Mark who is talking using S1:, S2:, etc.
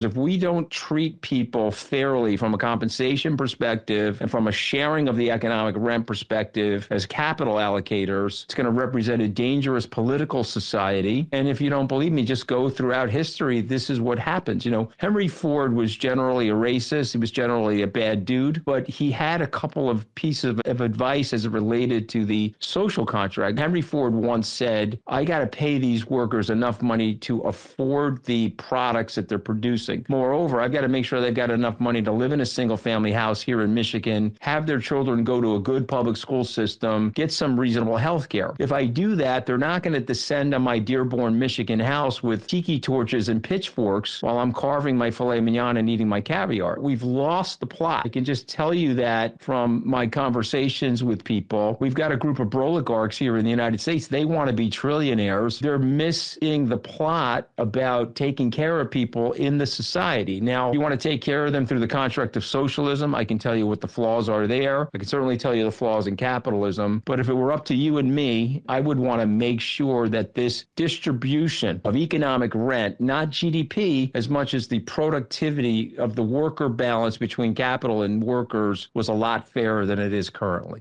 S1: If we don't treat people fairly from a compensation perspective and from a sharing of the economic rent perspective as capital allocators, it's going to represent a dangerous political society. And if you don't believe me, just go throughout history. This is what happens. Henry Ford was generally a racist. He was generally a bad dude, but he had a couple of pieces of advice as it related to the social contract. Henry Ford once said, I got to pay these workers enough money to afford the products that they're producing. Moreover, I've got to make sure they've got enough money to live in a single-family house here in Michigan, have their children go to a good public school system, get some reasonable health care. If I do that, they're not going to descend on my Dearborn, Michigan house with tiki torches and pitchforks while I'm carving my filet mignon and eating my caviar. We've lost the plot. I can just tell you that from my conversations with people. We've got a group of oligarchs here in the United States. They want to be trillionaires. They're missing the plot about taking care of people in the society. Now, you want to take care of them through the contract of socialism. I can tell you what the flaws are there. I can certainly tell you the flaws in capitalism. But if it were up to you and me, I would want to make sure that this distribution of economic rent, not GDP, as much as the productivity of the worker balance between capital and workers, was a lot fairer than it is currently.